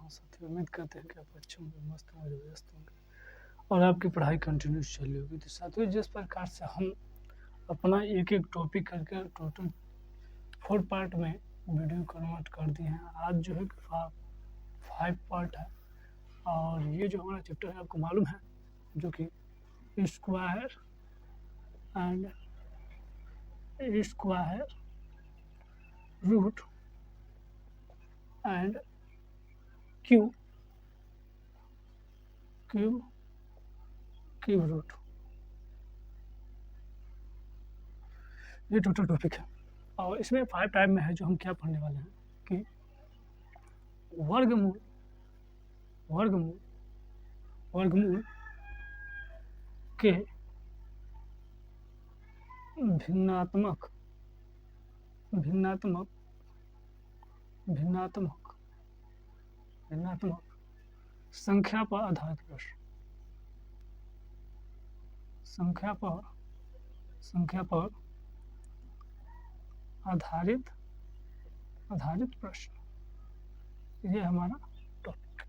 हाँ साथियों, उम्मीद करते हैं कि आप अच्छे होंगे, मस्त होंगे, व्यस्त होंगे और आपकी पढ़ाई कंटिन्यूस चल रही होगी। तो साथियों, जिस प्रकार से हम अपना एक एक टॉपिक करके टोटल 4 पार्ट में वीडियो कन्वर्ट कर दिए हैं। आज जो है 5 पार्ट है और ये जो हमारा चैप्टर है आपको मालूम है, जो कि square and square root and cube root, ये टोटल टॉपिक है और इसमें 5 टाइप में है। जो हम क्या पढ़ने वाले हैं कि वर्गमूल के भिन्नात्मक संख्या पर आधारित प्रश्न, संख्या पर आधारित प्रश्न, ये हमारा टॉपिक,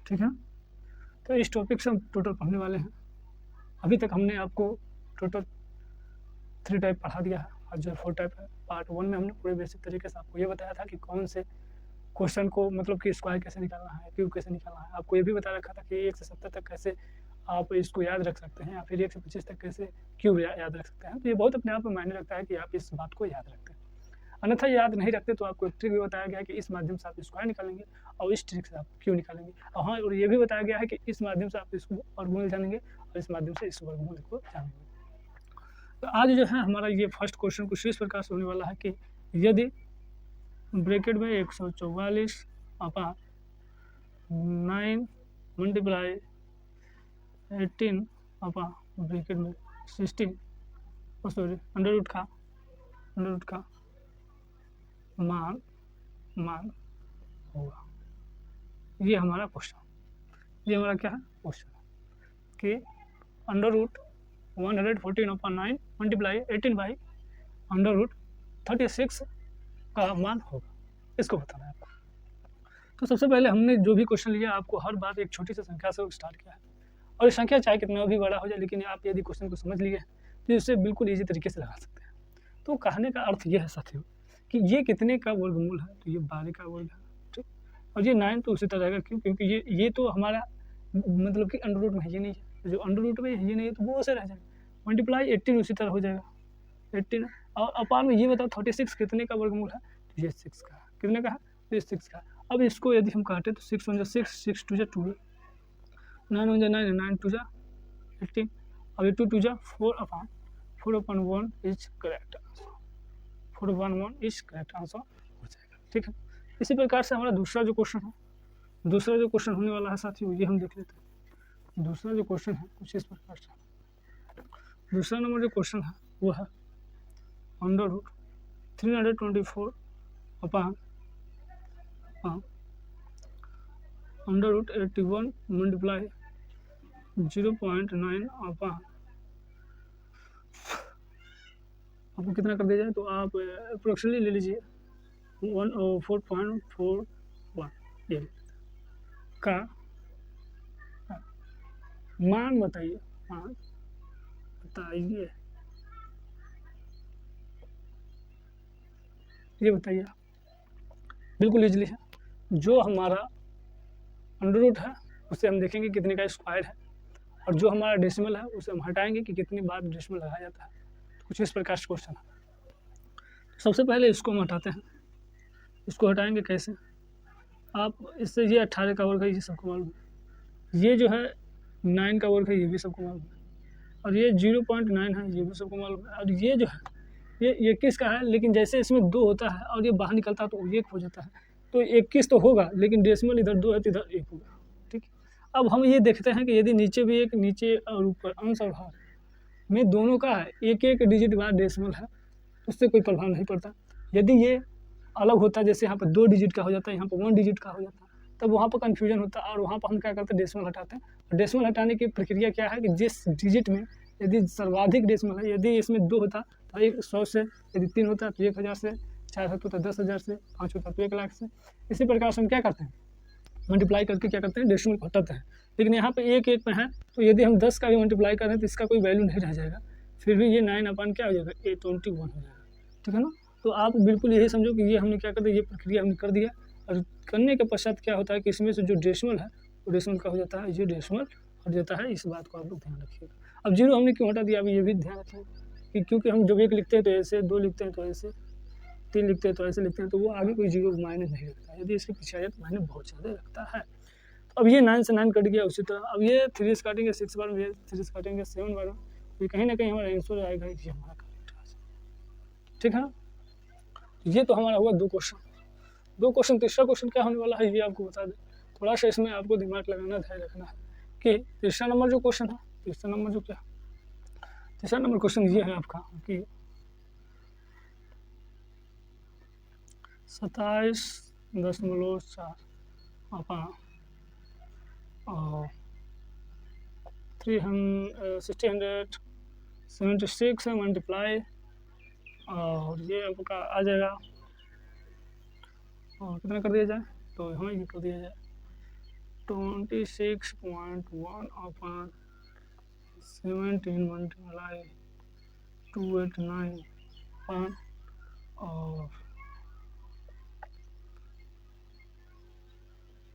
ठीक है। तो इस टॉपिक से हम टोटल पढ़ने वाले हैं। अभी तक हमने आपको टोटल 3 टाइप पढ़ा दिया है और जो 4 टाइप है। पार्ट 1 में हमने पूरे बेसिक तरीके से आपको ये बताया था कि कौन से क्वेश्चन को मतलब कि स्क्वायर कैसे निकालना है, क्यूब कैसे निकालना है। आपको ये भी बता रखा था कि 1 से 70 तक कैसे आप इसको याद रख सकते हैं या फिर 1 से 25 तक कैसे क्यूब याद रख सकते हैं। तो ये बहुत अपने आप में मायने रखता है कि आप इस बात को याद रखते हैं। अन्यथा याद नहीं रखते तो आपको एक ट्रिक भी बताया गया है कि इस माध्यम से आप स्क्वायर निकालेंगे और इस ट्रिक से आप क्यूब निकालेंगे। और हाँ, और ये भी बताया गया है कि इस माध्यम से आप इसको वर्गमूल जानेंगे और इस माध्यम से इस वर्गमूल को जानेंगे। तो आज जो है हमारा ये फर्स्ट क्वेश्चन कुछ इस प्रकार से होने वाला है कि यदि ब्रैकेट में 144 अपॉन 9 मल्टीप्लाई 18 अपॉन ब्रैकेट में 16 अंडर रूट का मान होगा। ये हमारा क्वेश्चन, ये हमारा क्या है क्वेश्चन कि under root 114 upon 9 multiply 18 by under root 36 का मान होगा। इसको बताना है आपको। तो सबसे पहले हमने जो भी क्वेश्चन लिया, आपको हर बार एक छोटी सी संख्या से स्टार्ट किया है और ये संख्या चाहे कितना भी बड़ा हो जाए, लेकिन आप यदि क्वेश्चन को समझ लिए तो इससे बिल्कुल ईजी तरीके से लगा सकते हैं। तो कहने का अर्थ ये है साथियों कि ये कितने का वर्गमूल है, तो ये 12 का वर्ग है, ठीक। और ये 9 तो उसी तरह रहेगा, क्यों? क्योंकि ये तो हमारा मतलब कि अंडर रूट में है, ये नहीं है। जो अंडर रूट में ये नहीं है तो वो ऐसे रह जाएगा। मल्टीप्लाई 18 उसी तरह हो जाएगा 18, और अपार में ये बताओ 36 कितने का वर्गमूल है, तो ये 6 का है। कितने का है, तो ये 6 का है। अब इसको यदि हम काटें तो 6 1 जा 6, 6 2 जा 2, 9 1 जा 9, 9 2 जा 18, अब ये 2 2 जा 4 upon 4/1 is correct answer, 4/1 is correct answer हो जाएगा, ठीक है। इसी प्रकार से हमारा दूसरा जो क्वेश्चन होने वाला है साथियों, ये हम देख लेते हैं। दूसरा जो क्वेश्चन है कुछ इस प्रकार से, दूसरा नंबर जो क्वेश्चन है वो है under root 324 upon under root 81 multiply 0.9 upon, आपको कितना कर दिया जाए तो आप अप्रोक्सीमेटली ले लीजिए 4.41 ये का मान बताइए, ये बताइए। बिल्कुल इजली है। जो हमारा अंडर रूट है उसे हम देखेंगे कितने का स्क्वायर है, और जो हमारा डेसिमल है उसे हम हटाएंगे कि कितनी बार डेसिमल लगाया जाता है। तो कुछ इस प्रकार से क्वेश्चन है। सबसे पहले इसको हम हटाते हैं। इसको हटाएंगे कैसे, आप इससे ये 18 का वर्ग है, ये सबको मालूम है। ये जो है 9 का वर्ग है, ये भी सबको मालूम है। और ये 0.9 है, ये भी सबको मालूम है। और ये जो है ये 21 का है, लेकिन जैसे इसमें 2 होता है और ये बाहर निकलता है तो 1 हो जाता है। तो 21 तो होगा, लेकिन डेसिमल इधर 2 है तो इधर 1 होगा, ठीक। अब हम ये देखते हैं कि यदि नीचे भी एक, नीचे और ऊपर अंश और हर में दोनों का है एक एक डिजिट बाद डेसिमल है, उससे कोई प्रभाव नहीं पड़ता। यदि ये अलग होता, जैसे यहाँ पर 2 डिजिट का हो जाता है, यहाँ पर 1 डिजिट का हो जाता है, तब वहाँ पर कन्फ्यूजन होता है। और वहाँ पर हम क्या करते हैं, डेसिमल हटाते हैं। डेसिमल हटाने की प्रक्रिया क्या है कि जिस डिजिट में यदि सर्वाधिक डेसिमल है, यदि इसमें 2 होता तो 100 से, यदि 3 होता तो 1000 से, 4 होता तो 10,000 से, 5 होता तो 1 लाख से। इसी प्रकार से हम क्या करते हैं, मल्टीप्लाई करके क्या करते हैं, डेसिमल को हटाते हैं। लेकिन यहाँ पे एक एक में है, तो यदि हम 10 का भी मल्टीप्लाई करें तो इसका कोई वैल्यू नहीं रह जाएगा, फिर भी ये 9 अपन क्या हो जाएगा, 21 हो जाएगा। ठीक है ना। तो आप बिल्कुल यही समझो कि ये हमने क्या कर दिया, ये प्रक्रिया हमने कर दिया, और करने के पश्चात क्या होता है कि इसमें से जो डेसिमल है वो डेसिमल का हो जाता है, ये डेसिमल हट जाता है। इस बात को आप लोग ध्यान रखिएगा। अब जीरो हमने क्यों हटा दिया, अभी ये भी ध्यान रखिएगा कि क्योंकि हम जब 1 लिखते हैं तो ऐसे, 2 लिखते हैं तो ऐसे, 3 लिखते हैं तो ऐसे लिखते हैं, तो वो आगे कोई जीरो मायने नहीं रखता। यदि इसके पीछे आ जाए तो मायने बहुत ज़्यादा रखता है। तो अब ये 9 से 9 कट गया, उसी तरह अब ये 3 से काटेंगे 6 बार में, 3 से काटेंगे 7 बार में, तो कहीं ना कहीं हमारा आंसर आएगा, ये हमारा करेक्ट आंसर। ठीक है ना। ये तो हमारा हुआ 2 क्वेश्चन। तीसरा क्वेश्चन क्या होने वाला है ये आपको बता दें। थोड़ा सा इसमें आपको दिमाग लगाना, ध्यान रखना है कि तीसरा नंबर जो क्वेश्चन है, तीसरा नंबर क्वेश्चन ये है आपका कि 27.4 अपॉन और 676 है मल्टीप्लाई, और ये आपका आ जाएगा, और कितना कर दिया जाए, तो हमें ये कर दिया जाए 26.1 अपॉन 17 मल्टीप्लाई 289 अपॉन और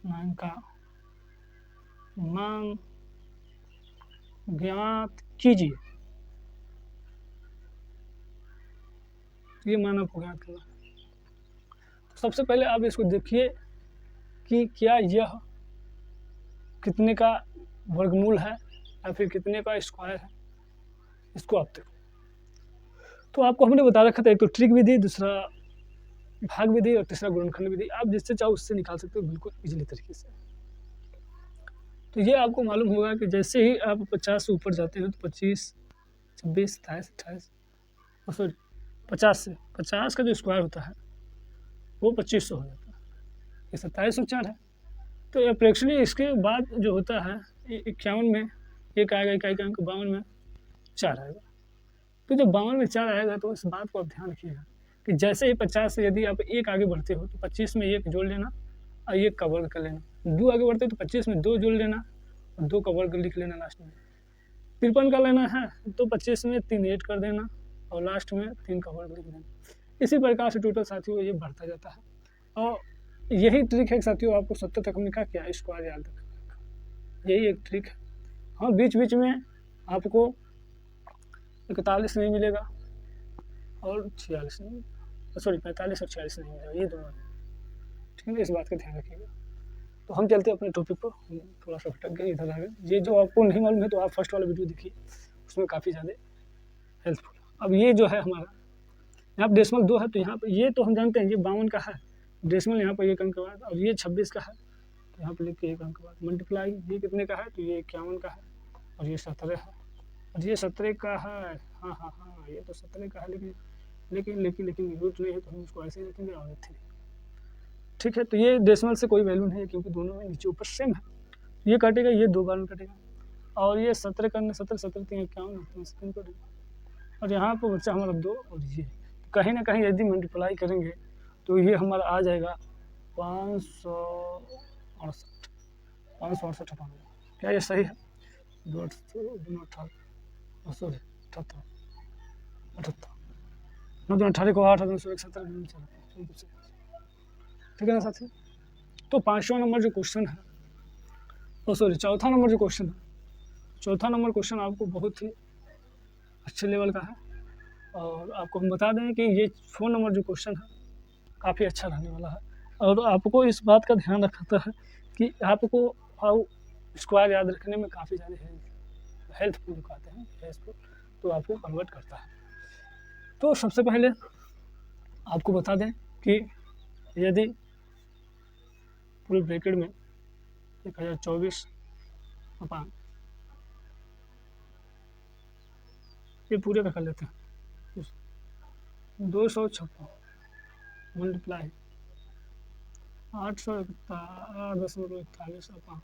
9 का मान ज्ञात कीजिए। ये मान आपको ज्ञात करना है। तो सबसे पहले आप इसको देखिए कि क्या यह कितने का वर्गमूल है या फिर कितने का स्क्वायर है, इसको आप देखो। तो आपको हमने बता रखा था, एक तो ट्रिक विधि, दूसरा भाग विधि और तीसरा गुणनखंड विधि। आप जिससे चाहो उससे निकाल सकते हो बिल्कुल इजीली तरीके से। तो ये आपको मालूम होगा कि जैसे ही आप 50 से ऊपर जाते हो तो 25, 26, 27, 28, सॉरी 50 से 50 का जो स्क्वायर होता है वो 2500 हो जाता है। ये 2704 है। तो अप्रोक्सीमेटली इसके बाद जो होता है 51 में 1 आएगा, 51 52 में 4 आएगा। तो जब 52 में 4 आएगा तो इस बात को आप ध्यान रखिएगा कि जैसे ही 50 से यदि आप 1 आगे बढ़ते हो तो 25 में 1 जोड़ लेना और 1 का वर्ग कर लेना। 2 आगे बढ़ते हो तो 25 में 2 जोड़ लेना और 2 का वर्ग लिख लेना लास्ट में। 53 का लेना है तो 25 में 3 ऐड कर देना और लास्ट में 3 का वर्ग लिख देना। इसी प्रकार से टोटल साथियों ये बढ़ता जाता है। और यही ट्रिक है साथियों, आपको 70 तक हमने क्या स्क्वायर याद रखने का, यही एक ट्रिक है। हाँ, बीच बीच में आपको 41 नहीं मिलेगा और 46 नहीं, सॉरी 45 और 46 नहीं मिलेगा, ये दोनों। ठीक है, इस बात का ध्यान रखिएगा। तो हम चलते हैं अपने टॉपिक पर, हम थोड़ा सा भटक गए इधर आगे। ये जो आपको नहीं मालूम है तो आप फर्स्ट वाला वीडियो देखिए, उसमें काफ़ी ज़्यादा हेल्पफुल। अब ये जो है हमारा यहाँ पर डेसिमल 2 है, तो यहाँ पर ये तो हम जानते हैं ये 52 का है, डेसिमल यहाँ पर 1 अंक के बाद, और ये 26 का है तो यहाँ पर लिख के 1 अंक के बाद मल्टीप्लाई, ये कितने का है तो ये 51 का है, और ये 17 है, और ये 17 का है। हाँ, ये तो 17 का है, लेकिन रूट नहीं है तो हम इसको ऐसे ही रखेंगे और 3। ठीक है, तो ये डेसिमल से कोई वैल्यू नहीं है क्योंकि दोनों में नीचे ऊपर सेम है। ये कटेगा, ये 2 बार में कटेगा, और ये 17 करने 17 17 3 51 सेकंड कटेगा, और यहाँ पर बच्चा हमारा 2, और ये कहीं ना कहीं यदि मल्टीप्लाई करेंगे तो ये हमारा आ जाएगा 568 क्या ये सही है? 2 सॉरी 78 9 18 को 8 17 ठीक है ना साथी। तो 5वां नंबर जो क्वेश्चन है, चौथा नंबर जो क्वेश्चन है, चौथा नंबर क्वेश्चन आपको बहुत ही अच्छे लेवल का है, और आपको हम बता दें कि ये 4 नंबर जो क्वेश्चन है काफ़ी अच्छा रहने वाला है। और आपको इस बात का ध्यान रखता है कि आपको हाउ स्क्वायर याद रखने में काफ़ी ज़्यादा हेल्पफुल कहते हैं, हेल्पफुल, तो आपको कन्वर्ट करता है। तो सबसे पहले आपको बता दें कि यदि पूरे ब्रैकेट में 1024 अपॉन, ये पूरे का कर लेते हैं, 256 मल्टीप्लाई 841 अपॉन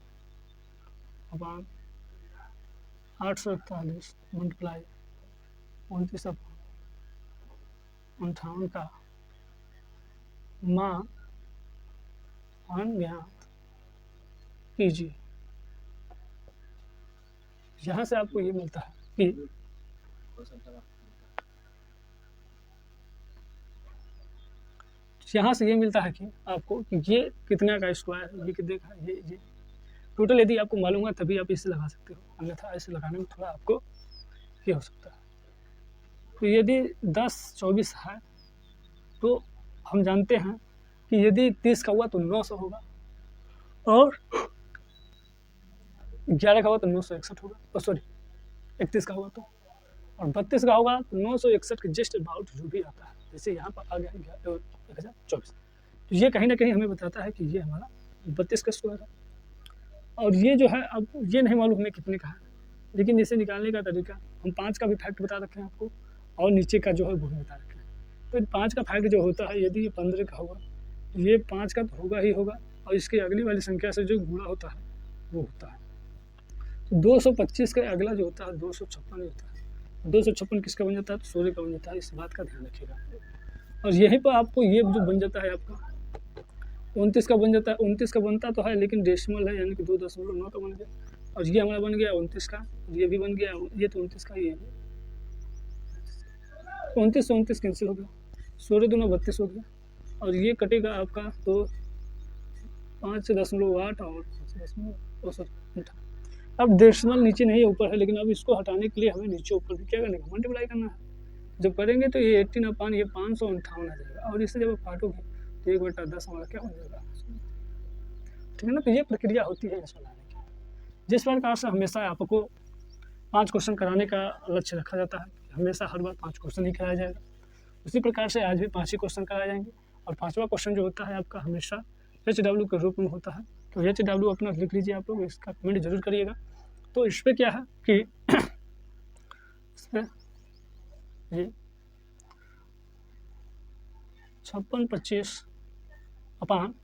841 मल्टीप्लाई 29 अपॉन 58 का मान अज्ञात कीजिए। यहाँ से आपको ये मिलता है कि यहाँ से ये मिलता है कि आपको कि ये कितना का स्क्वायर है, ये कितने का, ये टोटल यदि आपको मालूम है तभी आप इसे लगा सकते हो, अन्यथा ऐसे लगाने में थोड़ा आपको ये हो सकता है। तो यदि 10-24 है तो हम जानते हैं कि यदि 30 का हुआ तो 900 होगा, और 11 का हुआ तो 961 होगा, सॉरी 31 का हुआ तो, और 32 का होगा तो 961 के जस्ट अबाउट जो भी आता है, जैसे यहाँ पर आ गया 1024। तो ये कहीं ना कहीं हमें बताता है कि ये हमारा 32 का स्क्वायर है। और ये जो है, अब ये नहीं मालूम हमें कितने का है, लेकिन इसे निकालने का तरीका हम 5 का भी फैक्ट बता रखे हैं आपको, और नीचे का जो है वो भी बता रखे हैं। तो 5 का फैक्ट जो होता है, यदि ये 15 का होगा तो ये 5 का तो होगा ही होगा, और इसकी अगली वाली संख्या से जो गुणा होता है वो होता है। तो 225 का अगला जो होता है 256 होता है। 256 किसका बन जाता है, तो 16 का बन जाता है, इस बात का ध्यान रखिएगा। और यहीं पर आपको ये जो बन जाता है आपका 29 का बन जाता है। 29 का बनता तो है लेकिन डेसिमल है, यानी कि 2.9 का बन गया, और ये हमारा बन गया 29 का, ये भी बन गया, ये तो 29 का, ये 29 कैंसिल हो गया, 16 दूना 32 हो गया, और ये कटेगा आपका तो 5.8 और 5.8। अब डेसिमल नीचे नहीं है ऊपर है, लेकिन अब इसको हटाने के लिए हमें नीचे ऊपर भी क्या करने का, मल्टीप्लाई करना है। जब करेंगे तो ये 18 अपान ये 558 आ जाएगा, और इससे जब आप काटोगे तो 1/10 हमारा क्या हो जाएगा, ठीक है ना। तो ये प्रक्रिया होती है इसको लाने की। जिस प्रकार से हमेशा आपको 5 क्वेश्चन कराने का लक्ष्य रखा जाता है, हमेशा हर बार 5 क्वेश्चन ही कराया जाएगा, उसी प्रकार से आज भी 5 ही क्वेश्चन कराए जाएंगे। और 5वां क्वेश्चन जो होता है आपका हमेशा HW के रूप में होता है। तो HW अपना लिख लीजिए आप लोग, इसका कमेंट जरूर करिएगा। तो इस पर क्या है कि इस पर ये 5625 अपान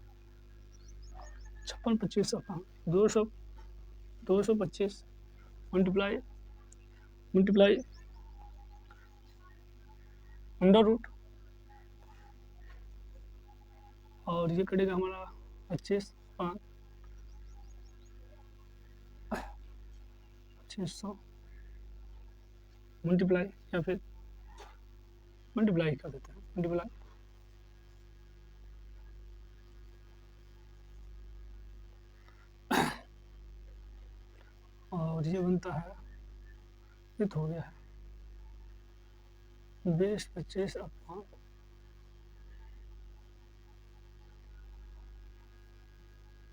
225 मल्टीप्लाई अंडर रूट, और ये कटेगा हमारा 25 अपान 600 मल्टीप्लाई, या फिर मल्टीप्लाई कर देते हैं, मल्टीप्लाई और ये बनता है, ये तो हो गया है 20-25 अपान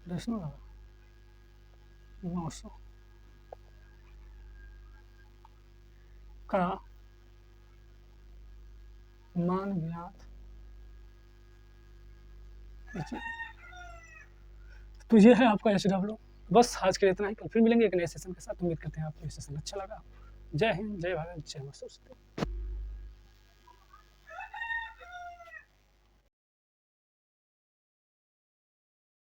900 का मान ज्ञात। तो ये है आपका HW। बस आज के लिए इतना ही, कल फिर मिलेंगे एक नए सेशन के साथ। उम्मीद करते हैं आपको ये सेशन अच्छा लगा। जय हिंद, जय भारत, जय माता सरस्वती।